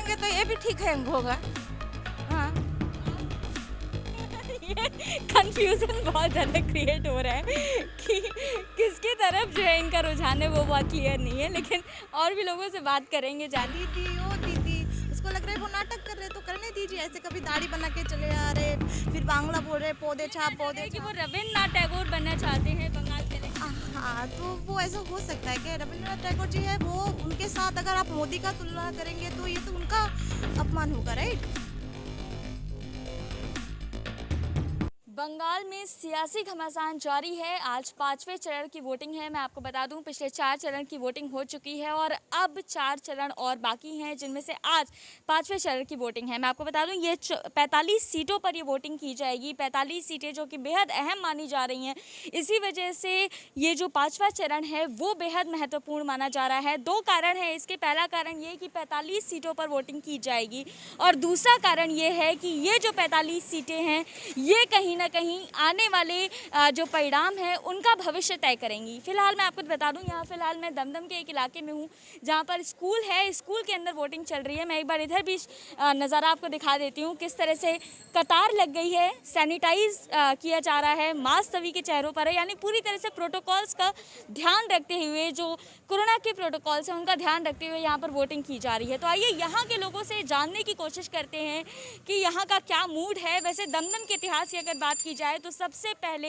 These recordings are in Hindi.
चलाएंगे तो ये भी ठीक है होगा। हाँ। ये कंफ्यूजन बहुत ज़्यादा क्रिएट हो रहा है कि किसकी तरफ जो है इनका रुझान है वो बहुत क्लियर नहीं है, लेकिन और भी लोगों से बात करेंगे जाने। दीदी ओ दीदी, उसको लग रहा है वो नाटक कर रहे तो करने दीजिए। ऐसे कभी दाढ़ी बना के चले आ रहे, फिर बांग्ला बोल रहे, पौधे छाप पौधे कि वो छाप। रविन्द्रनाथ टैगोर बनना चाहते हैं बंगाल के लिए। हाँ, तो वो ऐसा हो सकता है कि रविंद्रनाथ टैगोर जी है वो, उनके साथ अगर आप मोदी का तुलना करेंगे तो ये तो उनका अपमान होगा, राइट। बंगाल में सियासी घमासान जारी है। आज 5वें चरण की वोटिंग है। मैं आपको बता दूं पिछले 4 चरण की वोटिंग हो चुकी है और अब 4 चरण और बाकी हैं, जिनमें से आज 5वें चरण की वोटिंग है। मैं आपको बता दूं ये 45 सीटों पर ये वोटिंग की जाएगी। 45 सीटें जो कि बेहद अहम मानी जा रही हैं। इसी वजह से ये जो 5वां चरण है वो बेहद महत्वपूर्ण माना जा रहा है। 2 कारण हैं इसके। पहला कारण ये कि 45 सीटों पर वोटिंग की जाएगी और दूसरा कारण ये है कि ये जो 45 सीटें हैं ये कहीं ना कहीं आने वाले जो परिणाम है उनका भविष्य तय करेंगी। फिलहाल मैं आपको बता दूं यहाँ फिलहाल मैं दमदम के एक इलाके में हूँ जहाँ पर स्कूल है। स्कूल के अंदर वोटिंग चल रही है। मैं एक बार इधर भी नज़ारा आपको दिखा देती हूँ किस तरह से कतार लग गई है। सैनिटाइज किया जा रहा है, मास्क सभी के चेहरों पर है, यानी पूरी तरह से प्रोटोकॉल्स का ध्यान रखते हुए, जो कोरोना के प्रोटोकॉल्स हैं उनका ध्यान रखते हुए यहाँ पर वोटिंग की जा रही है। तो आइए यहाँ के लोगों से जानने की कोशिश करते हैं कि यहाँ का क्या मूड है। वैसे दमदम के इतिहास की अगर बात की जाए तो सबसे पहले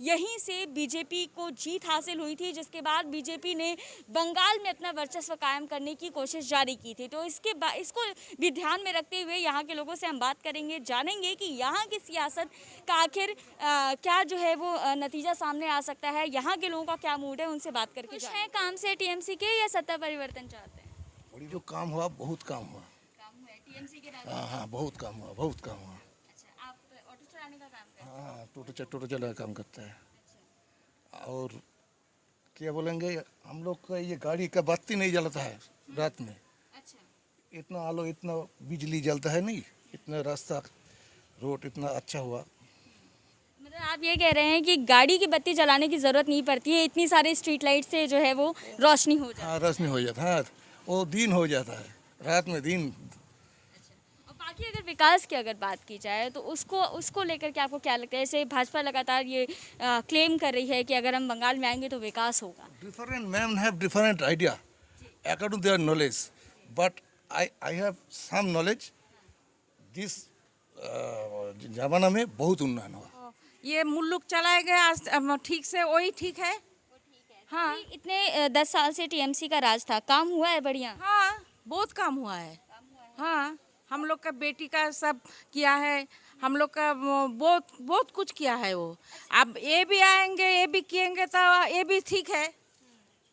यहीं से बीजेपी को जीत हासिल हुई थी, जिसके बाद बीजेपी ने बंगाल में अपना वर्चस्व कायम करने की कोशिश जारी की थी। तो इसको भी ध्यान में रखते हुए यहाँ के लोगों से हम बात करेंगे, जानेंगे कि यहाँ की सियासत का आखिर क्या जो है वो नतीजा सामने आ सकता है। यहाँ के लोगों का क्या मूड है, उनसे बात करके खुश हैं काम से टीएमसी के या सत्ता परिवर्तन चाहते हैं? बड़ी जो काम हुआ बहुत काम हुआ। काम हुआ है टीएमसी के राज। हाँ हाँ बहुत काम हुआ, बहुत काम हुआ। अच्छा, आप ऑटो चलाने का काम करते हैं? हाँ टोटो चला काम करता है। और क्या बोलेंगे, हम लोग का ये गाड़ी का बत्ती नहीं जलता है रात में। अच्छा, इतना आलो, इतना बिजली जलता है नहीं, इतना रास्ता रोड इतना अच्छा हुआ। मतलब आप ये कह रहे हैं कि गाड़ी की बत्ती जलाने की ज़रूरत नहीं पड़ती है, इतनी सारी स्ट्रीट लाइट से जो है वो रोशनी हो जाती है। हाँ रोशनी हो जाता है, वो दिन हो जाता है, रात में दिन। और बाकी अगर विकास की अगर बात की जाए तो उसको लेकर के आपको क्या लगता है? जैसे भाजपा लगातार ये क्लेम कर रही है कि अगर हम बंगाल में आएंगे तो विकास होगा। Different men have different idea according to their knowledge, but I have some knowledge. This जमाना में बहुत उन्नयन हुआ। ये मुल्लुक चलाएंगे आज ठीक से वही ठीक है। हाँ इतने 10 साल से टीएमसी का राज था, काम हुआ है बढ़िया? हाँ, बहुत काम हुआ है। हाँ, हम लोग का बेटी का सब किया है, हम लोग का बहुत बहुत कुछ किया है वो। अब ये भी आएंगे, ये भी किएंगे तो ये भी ठीक है,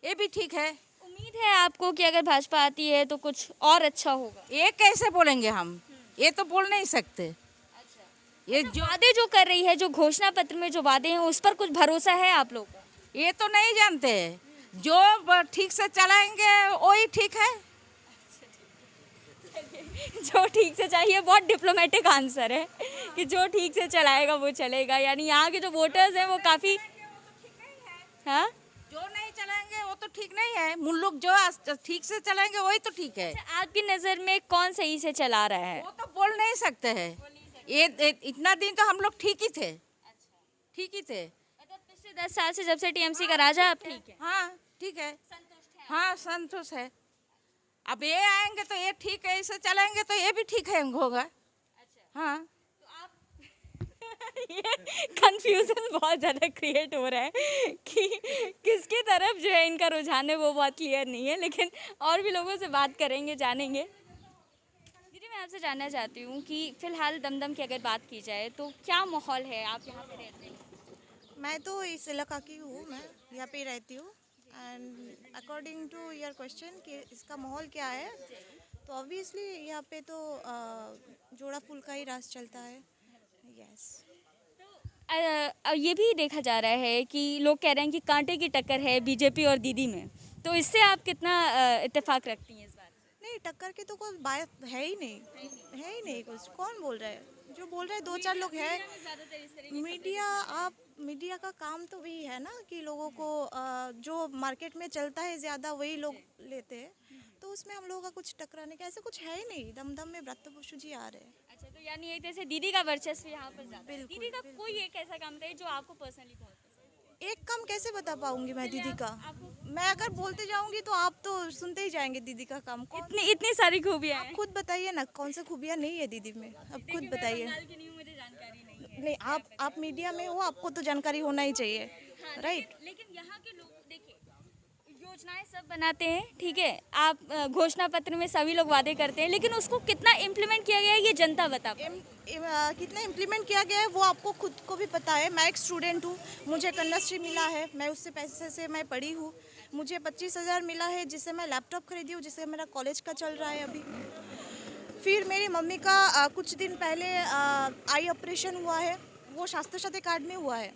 ये भी ठीक है। उम्मीद है आपको कि अगर भाजपा आती है तो कुछ और अच्छा होगा? ये कैसे बोलेंगे हम, ये तो बोल नहीं सकते। ये जो वादे जो कर रही है, जो घोषणा पत्र में जो वादे हैं उस पर कुछ भरोसा है आप लोग को? ये तो नहीं जानते, जो ठीक से चलाएंगे वही ठीक है। जो ठीक से चाहिए, बहुत डिप्लोमेटिक आंसर है कि जो ठीक से चलाएगा वो चलेगा। यानी यहाँ के जो वोटर्स हैं वो काफ़ी, हाँ, जो नहीं चलाएंगे वो तो ठीक नहीं है। मुल्लुक जो ठीक से चलाएंगे वही तो ठीक है। आपकी नज़र में कौन सही से चला रहा है? वो तो बोल नहीं सकते हैं। ये इतना दिन तो हम लोग ठीक ही थे, ठीक ही थे। मतलब पिछले 10 साल से जब से टीएमसी का राजा आप ठीक है? हाँ ठीक है, संतुष्ट है? हाँ संतोष है। अब ये आएंगे तो ये ठीक है, इसे चलाएंगे तो ये भी ठीक है होगा। अच्छा, हाँ तो आप ये कंफ्यूजन बहुत ज़्यादा क्रिएट हो रहा है कि किसकी तरफ जो है इनका रुझान है वो बहुत क्लियर नहीं है, लेकिन और भी लोगों से बात करेंगे, जानेंगे। दीदी मैं आपसे जानना चाहती हूँ कि फ़िलहाल दमदम की अगर बात की जाए तो क्या माहौल है? आप यहाँ पे रहते हैं? मैं तो इस इलाका की हूँ, मैं यहाँ पे रहती हूँ। And according to your question कि इसका माहौल क्या है, तो ऑब्वियसली यहाँ पे तो जोड़ा फूल का ही राज चलता है। यस। ये भी देखा जा रहा है कि लोग कह रहे हैं कि कांटे की टक्कर है बीजेपी और दीदी में, तो इससे आप कितना इत्तेफाक रखती हैं इस बात से? नहीं, टक्कर की तो कोई बात है ही नहीं, है ही नहीं कुछ। कौन बोल रहा है? जो बोल रहे हैं 2-4 लोग हैं। मीडिया का काम तो वही है ना कि लोगों को जो मार्केट में चलता है ज़्यादा वही लोग लेते हैं। तो उसमें हम लोगों का कुछ टकराने का ऐसा कुछ है ही नहीं। दमदम में ब्रत्य बसु जी आ रहे हैं। अच्छा, तो यानी एक तरह से दीदी का वर्चस्व यहाँ पर ज्यादा है। बिल्कुल, दीदी का बिल्कुल। कोई एक ऐसा काम बताइए जो आपको पर्सनली बहुत पसंद है। एक काम कैसे बता पाऊंगी मैं दीदी का? आपको मैं अगर बोलते जाऊंगी तो आप तो सुनते ही जाएंगे दीदी का काम। इतनी सारी खूबियाँ आप हैं। खुद बताइए ना कौन सा खूबियाँ नहीं है दीदी में, अब खुद देखिए, मैं बताइए। बंगाल की नहीं हूँ, मुझे जानकारी नहीं है। नहीं, आप मीडिया में हो, आपको तो जानकारी होना ही चाहिए, हाँ, राइट? लेकिन यहाँ के लोग देखिए, योजनाएं सब बनाते हैं, ठीक है, आप घोषणा पत्र में सभी लोग वादे करते हैं, लेकिन उसको कितना इम्प्लीमेंट किया गया है ये जनता बता पाए। कितना इम्प्लीमेंट किया गया है वो आपको खुद को भी पता है। मैं एक स्टूडेंट हूँ, मुझे कन्याश्री मिला है, मैं उससे पैसे से मैं पढ़ी हूँ। मुझे 25,000 मिला है जिससे मैं लैपटॉप खरीदी हूँ, जिससे मेरा कॉलेज का चल रहा है अभी। फिर मेरी मम्मी का कुछ दिन पहले आई ऑपरेशन हुआ है, वो स्वास्थ्य साथी कार्ड में हुआ है।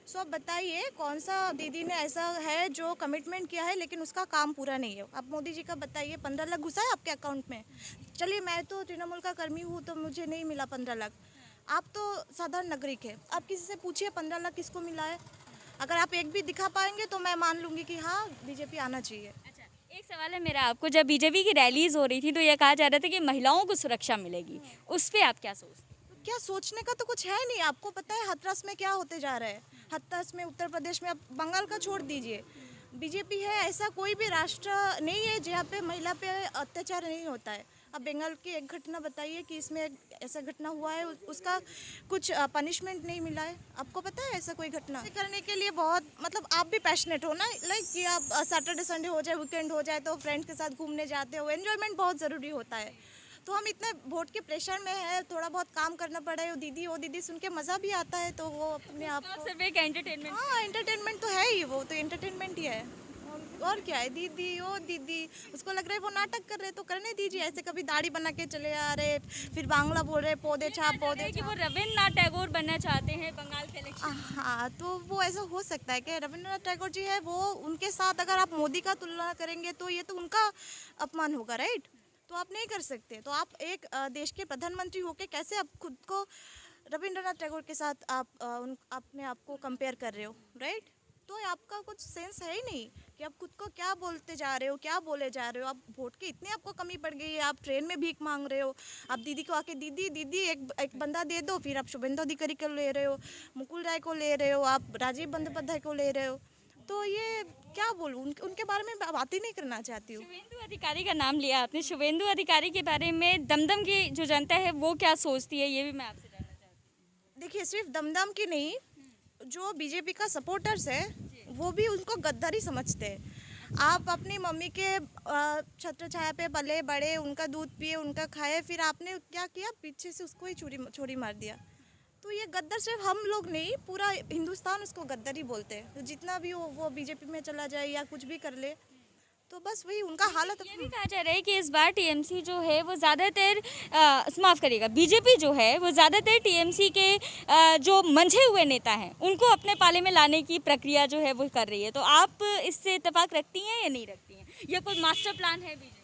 सो अब बताइए कौन सा दीदी ने ऐसा है जो कमिटमेंट किया है लेकिन उसका काम पूरा नहीं है। अब मोदी जी का बताइए, 15 लाख घुसा है आपके अकाउंट में? चलिए, मैं तो तृणमूल का कर्मी हूँ तो मुझे नहीं मिला 15 लाख। आप तो साधारण नागरिक है, आप किसी से पूछिए 15 लाख किसको मिला है। अगर आप एक भी दिखा पाएंगे तो मैं मान लूँगी कि हाँ, बीजेपी आना चाहिए। अच्छा, एक सवाल है मेरा आपको, जब बीजेपी की रैलीज हो रही थी तो ये कहा जा रहा था कि महिलाओं को सुरक्षा मिलेगी, उस पर आप क्या सोचते हैं? क्या सोचने का तो कुछ है नहीं। आपको पता है हाथरस में क्या होते जा रहा है? हाथरस में, उत्तर प्रदेश में, आप बंगाल का छोड़ दीजिए, बीजेपी है, ऐसा कोई भी राष्ट्र नहीं है जहाँ पे महिला पे अत्याचार नहीं होता है। अब बंगाल की एक घटना बताइए कि इसमें ऐसा घटना हुआ है, उसका कुछ पनिशमेंट नहीं मिला है। आपको पता है ऐसा कोई घटना? ऐसे करने के लिए बहुत, मतलब आप भी पैशनेट हो ना, लाइक कि आप सैटरडे संडे हो जाए, वीकेंड हो जाए तो फ्रेंड्स के साथ घूमने जाते हो, एन्जॉयमेंट बहुत ज़रूरी होता है। तो हम इतने वोट के प्रेशर में है, थोड़ा बहुत काम करना पड़ा है। वो दीदी सुन के मज़ा भी आता है, तो वो अपने आप तो को, सिर्फ एक एंटरटेनमेंट। हाँ, एंटरटेनमेंट तो है ही, वो तो एंटरटेनमेंट ही है। और क्या है? दीदी ओ दीदी, उसको लग रहा है वो नाटक कर रहे तो करने दीजिए। ऐसे कभी दाढ़ी बना के चले आ रहे, फिर बांग्ला बोल रहे, पौधे छाप पौधे कि वो छाप। रविन्द्रनाथ टैगोर बनना चाहते हैं बंगाल के इलेक्शन। हाँ, तो वो ऐसा हो सकता है कि रविंद्रनाथ टैगोर जी है, वो उनके साथ अगर आप मोदी का तुलना करेंगे तो ये तो उनका अपमान होगा, राइट? तो आप नहीं कर सकते। तो आप एक देश के प्रधानमंत्री होके कैसे आप खुद को रविंद्रनाथ टैगोर के साथ आप अपने आप को कंपेयर कर रहे हो, राइट? तो आपका कुछ सेंस है ही नहीं कि आप खुद को क्या बोलते जा रहे हो, क्या बोले जा रहे हो। आप वोट की इतनी आपको कमी पड़ गई है, आप ट्रेन में भीख मांग रहे हो। आप दीदी को आके दीदी दीदी एक बंदा दे दो, फिर आप शुभेंदु अधिकारी को ले रहे हो, मुकुल राय को ले रहे हो, आप राजीव बंदोपाध्याय को ले रहे हो। तो ये क्या बोलूँ, उनके बारे में बात ही नहीं करना चाहती हूँ। शुभेंदु अधिकारी का नाम लिया आपने, शुभेंदु अधिकारी के बारे में दमदम की जो जनता है वो क्या सोचती है, ये भी मैं आपसे जानना चाहती हूँ। देखिए, सिर्फ दमदम की नहीं, जो बीजेपी का सपोर्टर्स है वो भी उनको गद्दारी समझते हैं। आप अपनी मम्मी के छत्र छाया पे पले बड़े, उनका दूध पिए, उनका खाए, फिर आपने क्या किया? पीछे से उसको ही छुरी मार दिया। तो ये गद्दार सिर्फ हम लोग नहीं, पूरा हिंदुस्तान उसको गद्दारी बोलते हैं। तो जितना भी हो वो बीजेपी में चला जाए या कुछ भी कर ले, तो बस वही उनका हालत। ये भी कहा जा रहा है कि इस बार टीएमसी जो है वो ज़्यादातर माफ़ करिएगा, बीजेपी जो है वो ज़्यादातर टीएमसी के जो मंझे हुए नेता हैं उनको अपने पाले में लाने की प्रक्रिया जो है वो कर रही है। तो आप इससे इत्तेफाक रखती हैं या नहीं रखती हैं? या कोई मास्टर प्लान है बीजेपी?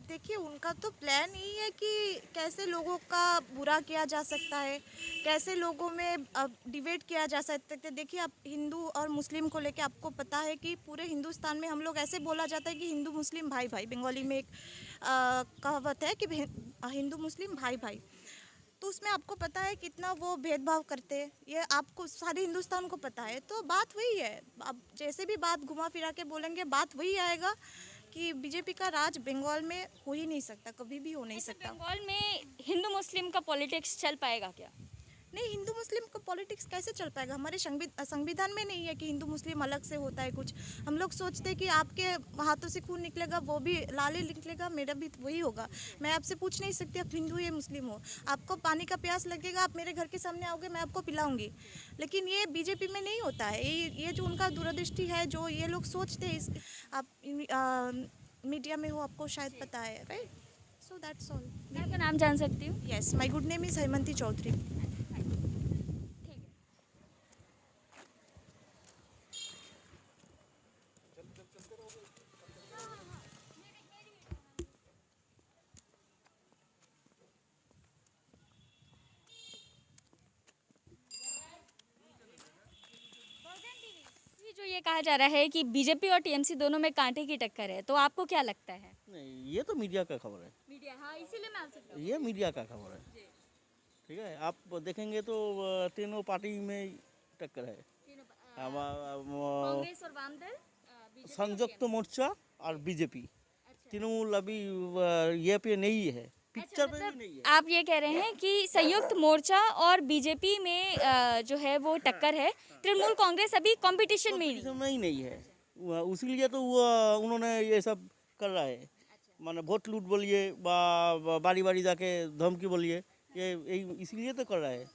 देखिए, उनका तो प्लान यही है कि कैसे लोगों का बुरा किया जा सकता है, कैसे लोगों में डिबेट किया जा सकता है। देखिए, आप हिंदू और मुस्लिम को लेके आपको पता है कि पूरे हिंदुस्तान में हम लोग ऐसे बोला जाता है कि हिंदू मुस्लिम भाई भाई। बंगाली में एक कहावत है कि हिंदू मुस्लिम भाई भाई। तो उसमें आपको पता है कितना वो भेदभाव करते हैं, ये आपको सारे हिंदुस्तान को पता है। तो बात वही है, आप जैसे भी बात घुमा फिरा के बोलेंगे बात वही आएगा कि बीजेपी का राज बंगाल में हो ही नहीं सकता, कभी भी हो नहीं सकता। बंगाल में हिंदू मुस्लिम का पॉलिटिक्स चल पाएगा क्या? नहीं, हिंदू मुस्लिम का पॉलिटिक्स कैसे चल पाएगा? हमारे संविधान में नहीं है कि हिंदू मुस्लिम अलग से होता है कुछ। हम लोग सोचते हैं कि आपके हाथों से खून निकलेगा वो भी लाल ही निकलेगा, मेरा भी वही होगा। मैं आपसे पूछ नहीं सकती आप हिंदू या मुस्लिम हो। आपको पानी का प्यास लगेगा, आप मेरे घर के सामने आओगे, मैं आपको पिलाऊंगी। लेकिन ये बीजेपी में नहीं होता है। ये जो उनका दूरदृष्टि है, जो ये लोग सोचते हैं, आप मीडिया में हो, आपको शायद पता है, राइट? So that's all. मैं आपका नाम जान सकती हूँ? Yes, my good name is Hemanti Chaudhary. जो ये कहा जा रहा है कि बीजेपी और टीएमसी दोनों में कांटे की टक्कर है, तो आपको क्या लगता है? नहीं, ये तो मीडिया का खबर है, मीडिया, हाँ इसीलिए मैं आपसे पूछा। ये मीडिया का खबर है। ठीक है, आप देखेंगे तो तीनों पार्टी में टक्कर है। कांग्रेस और वाम दल, बीजेपी और संयुक्त मोर्चा और बीजेपी, अच्छा। तृणमूल अभी ये पे नहीं है, पिक्चर पे भी मतलब नहीं है। आप ये कह रहे हैं कि संयुक्त मोर्चा और बीजेपी में जो है वो टक्कर है, तृणमूल कांग्रेस अभी कंपटीशन में ही नहीं। कंपटीशन में ही नहीं है, उसीलिए तो उन्होंने ये सब कर रहा है। माने वोट लूट बोलिए, बारी बारी जाके धमकी बोलिए, ये इसीलिए तो कर रहा है।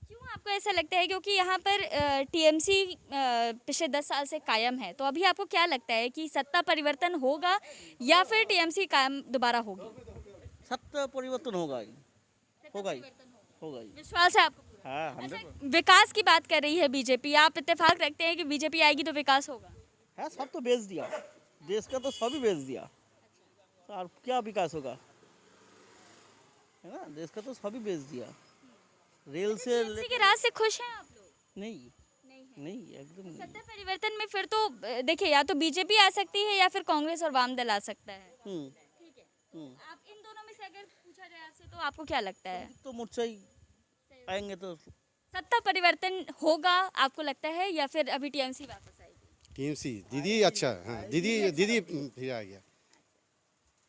क्यों आपको ऐसा लगता है? क्योंकि यहाँ पर टीएमसी पिछले 10 साल से कायम है, तो अभी आपको क्या लगता है कि सत्ता परिवर्तन होगा या फिर टीएमसी कायम दोबारा होगी? सत्ता परिवर्तन होगा ही, होगा ही, होगा ही। विश्वास है आपको? हाँ, अच्छा, 100%। विकास की बात कर रही है बीजेपी, आप इत्तेफाक रखते हैं कि बीजेपी आएगी तो विकास होगा? है, सब तो बेच दिया, देश का तो सभी बेच दिया, तो और क्या विकास होगा? है ना, देश का तो सभी बेच दिया। रेल से टीएमसी के राज से खुश हैं आप लोग? नहीं, नहीं है। नहीं, एकदम नहीं। सत्ता परिवर्तन में फिर तो देखिए, या तो बीजेपी आ सकती है या फिर कांग्रेस और वाम दल आ सकता है। हम्म, ठीक है, हम्म। आप इन दोनों में से अगर पूछा जाए आपसे तो आपको क्या लगता है? तो मोर्चा ही आएंगे तो सत्ता परिवर्तन होगा आपको लगता है या फिर अभी टीएमसी वापस आएगी? टीएमसी दीदी अच्छा है, हाँ दीदी फिर आ गया।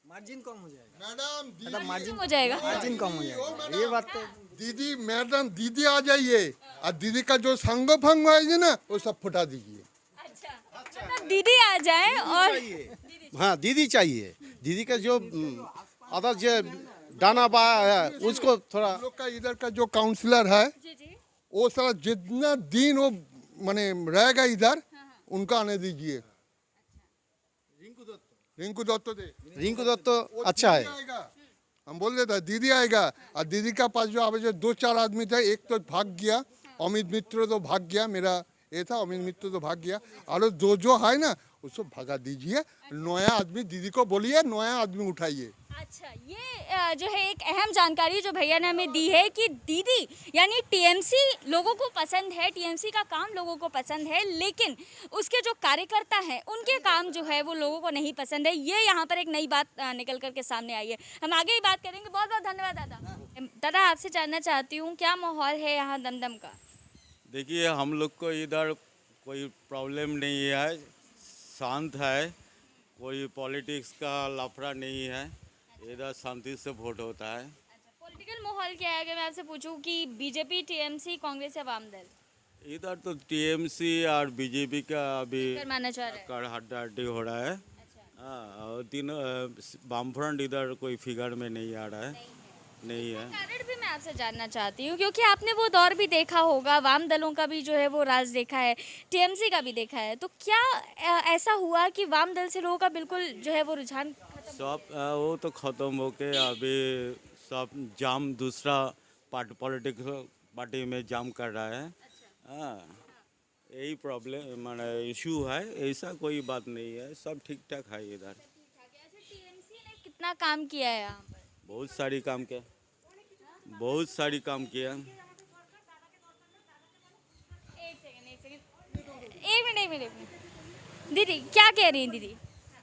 मार्जिन कम हो जाएगा, मैडम मार्जिन हो जाएगा। मार्जिन कम हो जाएगा, ये बात तो दीदी मैडम दीदी आ जाइए और दीदी का जो संग भंग है ना वो सब फुटा दीजिए। अच्छा, मतलब दीदी आ जाए और हाँ दीदी चाहिए, दीदी का जो अदर जो डाना बा है उसको थोड़ा लोग का इधर का जो काउंसलर है जी जी, वो सारा जितना दिन वो माने रहेगा इधर उनका आने दीजिए। रिंकू दत्त तो अच्छा है, हम बोल देते हैं दीदी आएगा। और दीदी का पास जो अब जो 2-4 आदमी थे, एक तो भाग गया, अमित मित्र तो भाग गया, मेरा ये था अमित मित्र तो भाग गया, और जो है ना उसको भगा दीजिए, नया आदमी दीदी को बोलिए नया आदमी उठाइए। अच्छा, ये जो है एक अहम जानकारी जो भैया ने हमें दी है कि दीदी यानी टीएमसी लोगों को पसंद है, टीएमसी का काम लोगों को पसंद है, लेकिन उसके जो कार्यकर्ता हैं उनके काम जो है वो लोगों को नहीं पसंद है। ये यहाँ पर एक नई बात निकल कर के सामने आई है। हम आगे ही बात करेंगे। बहुत बहुत धन्यवाद दादा। दादा, आपसे जानना चाहती हूँ क्या माहौल है यहाँ दमदम का? देखिए, हम लोग को इधर कोई प्रॉब्लम नहीं है, शांत है, कोई पॉलिटिक्स का लफड़ा नहीं है, इधर शांति से वोट होता है। अच्छा, पॉलिटिकल माहौल क्या है? अगर मैं आपसे पूछूं कि बीजेपी, टीएमसी, कांग्रेस या वाम दल? इधर तो टीएमसी और बीजेपी का अभी कर मानना चाह रहे हैं? हड्डाहड्डी हो रहा है। हाँ, और तीनों वामफ्रंट इधर कोई फिगर में नहीं आ रहा है, नहीं है। कारण भी मैं आपसे जानना चाहती हूँ क्योंकि आपने वो दौर भी देखा होगा, वाम दलों का भी जो है वो राज देखा है, टीएमसी का भी देखा है, तो क्या ऐसा हुआ कि वाम दल से लोगों का बिल्कुल जो है वो रुझान सब वो तो ख़त्म होके अभी सब जाम दूसरा पॉलिटिक्स पार्टी में जाम कर रहा है। हाँ, यही प्रॉब्लम माने इशू है, ऐसा कोई बात नहीं है, सब ठीक ठाक है इधर। टीएमसी ने कितना काम किया है यहाँ पर? बहुत सारी काम किया, बहुत सारी काम किया। एक मिनट दीदी क्या कह रही हैं दीदी?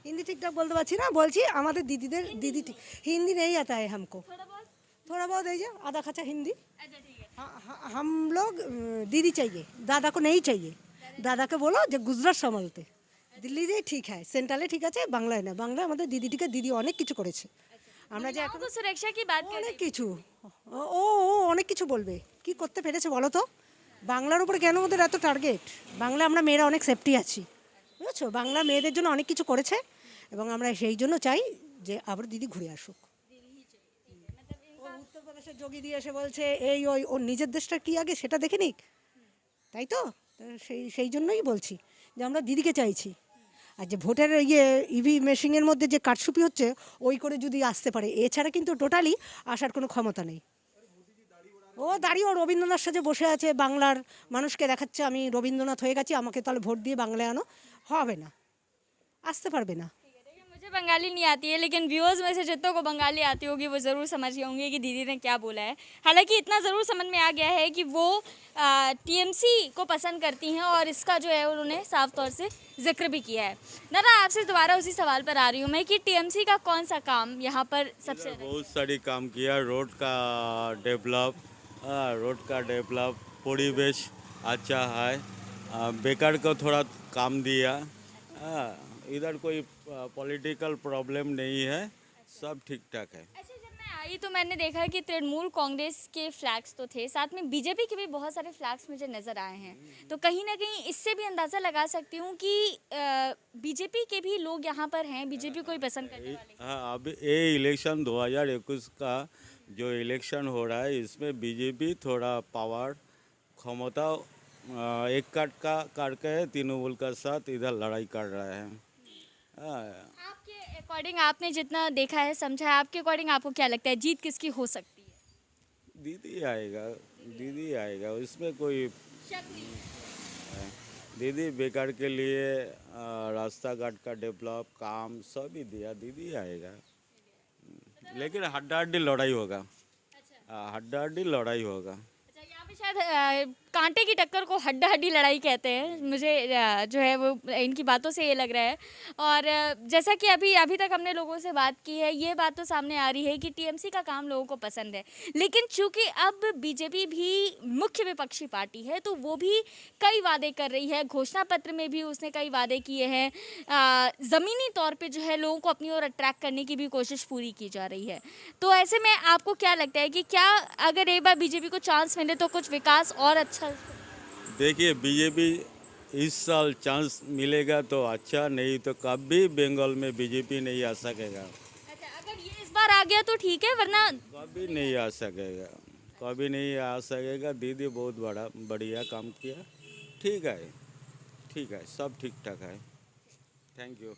हिंदी ठीक ठाक बोलते पारছি না, বলছি আমাদের দিদিদের দিদি ঠিক हिंदी नहीं आता है हमको, थोड़ा बहुत है जो आधा खचा हिंदी। अच्छा ठीक है, हम लोग दीदी चाहिए, दादा को नहीं चाहिए। दादा के बोलो जो गुजरात সামলতে, দিল্লিতে ঠিক है, সেন্ট্রালে ঠিক আছে, বাংলায় না। বাংলায় আমাদের দিদিটিকে দিদি অনেক কিছু করেছে। আমরা যে महिलाओं को सुरक्षा की बात कर অনেক रही কিছু ও অনেক কিছু বলবে, কি করতে পেরেছে বলো তো? বাংলার উপরে কেন ওদের এত টার্গেট? বাংলা আমরা মেয়েরা অনেক সেফটি আছি, বুঝেছো? বাংলা মেয়েদের জন্য অনেক কিছু করেছে এবং আমরা সেই জন্য চাই যে আবার দিদি ঘুরে আসুক। উত্তরপ্রদেশের যোগী দিয়ে এসে বলছে এই ওই, ওর নিজের দেশটা কি আগে সেটা দেখে নিক, তাই তো? সেই জন্যই বলছি যে আমরা দিদিকে চাইছি। আর যে ভোটের ইভি মেশিনের মধ্যে যে কারচুপি হচ্ছে ওই করে যদি আসতে পারে, এছাড়া কিন্তু টোটালি আসার কোনো ক্ষমতা নেই। ও দাঁড়িয়ে ও রবীন্দ্রনাথ সাজে বসে আছে, বাংলার মানুষকে দেখাচ্ছে আমি রবীন্দ্রনাথ হয়ে গেছি, আমাকে তাহলে ভোট দিয়ে বাংলায় আনো, হবে না, আসতে পারবে না। मुझे मुझे बंगाली नहीं आती है, लेकिन व्यूअर्स में से जितनों को बंगाली आती होगी वो ज़रूर समझ गए होंगे कि दीदी ने क्या बोला है। हालांकि इतना ज़रूर समझ में आ गया है कि वो टीएमसी को पसंद करती हैं और इसका जो है उन्होंने साफ तौर से जिक्र भी किया है। नाना, आपसे दोबारा उसी सवाल पर आ रही हूँ मैं कि टीएमसी का कौन सा काम यहाँ पर सबसे बहुत सारी काम किया, रोड का डेवलप, परिवेश अच्छा है, बेकार को थोड़ा काम दिया। इधर कोई पॉलिटिकल प्रॉब्लम नहीं है, सब ठीक ठाक है। अच्छा, जब मैं आई तो मैंने देखा कि तृणमूल कांग्रेस के फ्लैग्स तो थे, साथ में बीजेपी के भी बहुत सारे फ्लैग्स मुझे नज़र आए हैं। तो कहीं ना कहीं इससे भी अंदाज़ा लगा सकती हूँ कि बीजेपी के भी लोग यहाँ पर हैं, बीजेपी को ही पसंद करने वाले। हाँ, अभी ये इलेक्शन 2021 का जो इलेक्शन हो रहा है, इसमें बीजेपी थोड़ा पावर क्षमता एक काट का करके तृणमूल का साथ इधर लड़ाई कर रहा है। आपके अकॉर्डिंग, आपने जितना देखा है समझा है, आपके अकॉर्डिंग आपको क्या लगता है जीत किसकी हो सकती है? दीदी आएगा, इसमें कोई शक नहीं है। दीदी बेकार के लिए रास्ता घाट का डेवलप काम सब ही दिया, दीदी आएगा। लेकिन हड्डाहड्डी लड़ाई होगा। हड्डाहड्डी लड़ाई होगा। अच्छा, यहाँ पे शायद कांटे की टक्कर को हड्डा हड्डी लड़ाई कहते हैं, मुझे जो है वो इनकी बातों से ये लग रहा है। और जैसा कि अभी तक हमने लोगों से बात की है, ये बात तो सामने आ रही है कि टीएमसी का काम लोगों को पसंद है, लेकिन चूंकि अब बीजेपी भी मुख्य विपक्षी पार्टी है तो वो भी कई वादे कर रही है, घोषणा पत्र में भी उसने कई वादे किए हैं, ज़मीनी तौर पर जो है लोगों को अपनी ओर अट्रैक्ट करने की भी कोशिश पूरी की जा रही है। तो ऐसे में आपको क्या लगता है कि क्या अगर एक बार बीजेपी को चांस मिले तो कुछ विकास और अच्छा? देखिए, बीजेपी इस साल चांस मिलेगा तो अच्छा, नहीं तो कभी बंगाल में बीजेपी नहीं आ सकेगा। अच्छा, अगर ये इस बार आ गया तो ठीक है, वरना कभी नहीं आ सकेगा। दीदी बहुत बढ़िया काम किया। ठीक है, सब ठीक ठाक है। Thank you.